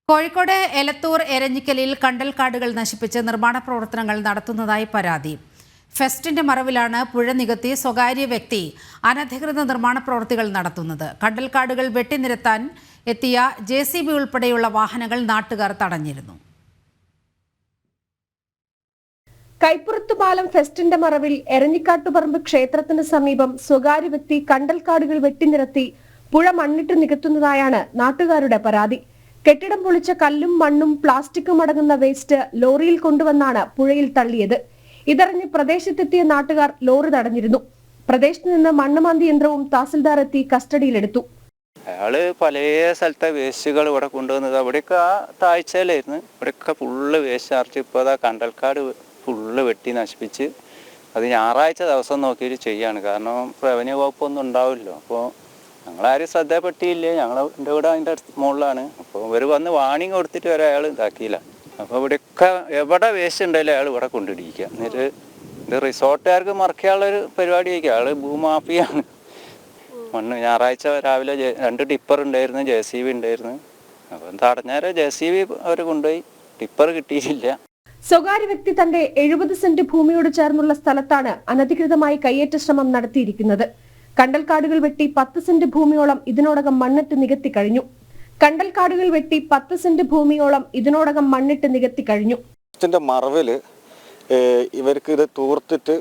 കോഴിക്കോട് എലത്തൂർ എരഞ്ഞിക്കലിൽ കണ്ടൽക്കാടുകൾ നശിപ്പിച്ച് നിർമ്മാണ പ്രവർത്തനങ്ങൾ നടത്തുന്നതായി പരാതി. ഫെസ്റ്റിന്റെ മറവിലാണ് പുഴ നികത്തി സ്വകാര്യ വ്യക്തി അനധികൃത നിർമ്മാണ പ്രവൃത്തികൾ നടത്തുന്നത്. കണ്ടൽക്കാടുകൾ വെട്ടിനിരത്താൻ എത്തിയ JCB ഉൾപ്പെടെയുള്ള വാഹനങ്ങൾ നാട്ടുകാർ തടഞ്ഞിരുന്നു. കൈപ്പുറത്തുപാലം ഫെസ്റ്റിന്റെ മറവിൽ എരഞ്ഞിക്കാട്ടുപറമ്പ് ക്ഷേത്രത്തിന് സമീപം സ്വകാര്യ വ്യക്തി കണ്ടൽക്കാടുകൾ വെട്ടിനിരത്തി പുഴ മണ്ണിട്ട് നികത്തുന്നതായാണ് നാട്ടുകാരുടെ പരാതി. കെട്ടിടം പൊളിച്ച കല്ലും മണ്ണും പ്ലാസ്റ്റിക്കും അടങ്ങുന്ന വേസ്റ്റ് ലോറിയിൽ കൊണ്ടുവന്നാണ് പുഴയിൽ തള്ളിയത്. ഇതറിഞ്ഞ് പ്രദേശത്തെത്തിയ നാട്ടുകാർ ലോറി തടഞ്ഞിരുന്നു. പ്രദേശത്ത് നിന്ന് മണ്ണുമാന്തി യന്ത്രവും തഹസിൽദാർ എത്തി കസ്റ്റഡിയിലെടുത്തു. അയാള് പല സ്ഥലത്തെ വേസ്റ്റുകൾ ഇവിടെ കൊണ്ടുവന്നത്. അവിടെയൊക്കെ ആ താഴ്ചയിലായിരുന്നു. ഇവിടെയൊക്കെ ഫുള്ള് വേസ്റ്റ് അറച്ച് ഇപ്പോൾ അതാ കണ്ടൽക്കാട് ഫുള്ള് വെട്ടി നശിപ്പിച്ച് അത് ഞായറാഴ്ച ദിവസം നോക്കിയിട്ട് ചെയ്യാണ്. കാരണം റവന്യൂ വകുപ്പൊന്നും ഉണ്ടാവില്ലല്ലോ. അപ്പോൾ ഞങ്ങളാരും ശ്രദ്ധപ്പെട്ടില്ലേ. എൻ്റെ ഇവിടെ അതിൻ്റെ മുകളിലാണ്. അപ്പോൾ ഇവർ വന്ന് വാണിംഗ് കൊടുത്തിട്ട് വരെ അയാൾ ഇതാക്കിയില്ല. അപ്പോൾ ഇവിടെയൊക്കെ എവിടെ വേസ്റ്റ് ഉണ്ടെങ്കിലും അയാൾ ഇവിടെ കൊണ്ടിടിക്കുക. എന്നിട്ട് ഇത് റിസോർട്ടുകാർക്ക് മറക്കാനുള്ളൊരു പരിപാടി ആയിരിക്കും. അയാൾ ഭൂമാഫിയാണ്. മണ്ണ് ഞായറാഴ്ച രാവിലെ 2 ടിപ്പർ ഉണ്ടായിരുന്നു, JCB ഉണ്ടായിരുന്നു. അപ്പം തടഞ്ഞാൽ JCB അവർ കൊണ്ടുപോയി, ടിപ്പർ കിട്ടിയിട്ടില്ല. സ്വകാര്യ വ്യക്തി തന്റെ 70 സെന്റ് ഭൂമിയോട് ചേർന്നുള്ള സ്ഥലത്താണ് അനധികൃതമായി കയ്യേറ്റ ശ്രമം നടത്തിയിരിക്കുന്നത്. കണ്ടൽക്കാടുകൾ വെട്ടി 10 സെന്റ് ഭൂമിയോളം ഇതിനോടകം മണ്ണിട്ട് നികത്തി കഴിഞ്ഞു. മറവില് ഇവർക്ക് ഇത് തൂർത്തിട്ട്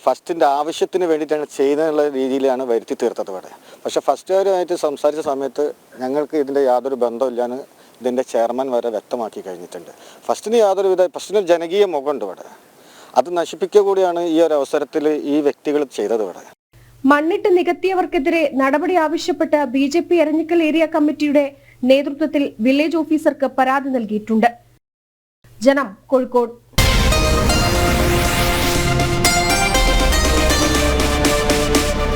ഫസ്റ്റിന്റെ ആവശ്യത്തിന് വേണ്ടിയിട്ടാണ് ചെയ്യുന്നുള്ള രീതിയിലാണ് വരുത്തി തീർത്തത് ഇവിടെ. പക്ഷെ ഫസ്റ്റുകാരുമായിട്ട് സംസാരിച്ച സമയത്ത് ഞങ്ങൾക്ക് ഇതിന്റെ യാതൊരു ബന്ധമില്ലാന്ന് ഇതിന്റെ ചെയർമാൻ വരെ വ്യക്തമാക്കി കഴിഞ്ഞിട്ടുണ്ട്. ഫസ്റ്റിന് ജനകീയ മുഖമുണ്ട് ഇവിടെ. അത് നശിപ്പിക്കുക കൂടിയാണ് ഈ ഒരു അവസരത്തിൽ ഈ വ്യക്തികൾ ചെയ്തത്. ഇവിടെ മണ്ണിട്ട് നികത്തിയവർക്കെതിരെ നടപടി ആവശ്യപ്പെട്ട് BJP എരഞ്ഞിക്കൽ ഏരിയ കമ്മിറ്റിയുടെ നേതൃത്വത്തിൽ വില്ലേജ് ഓഫീസർക്ക് പരാതി നൽകിയിട്ടുണ്ട്. ജനം, കോഴിക്കോട്.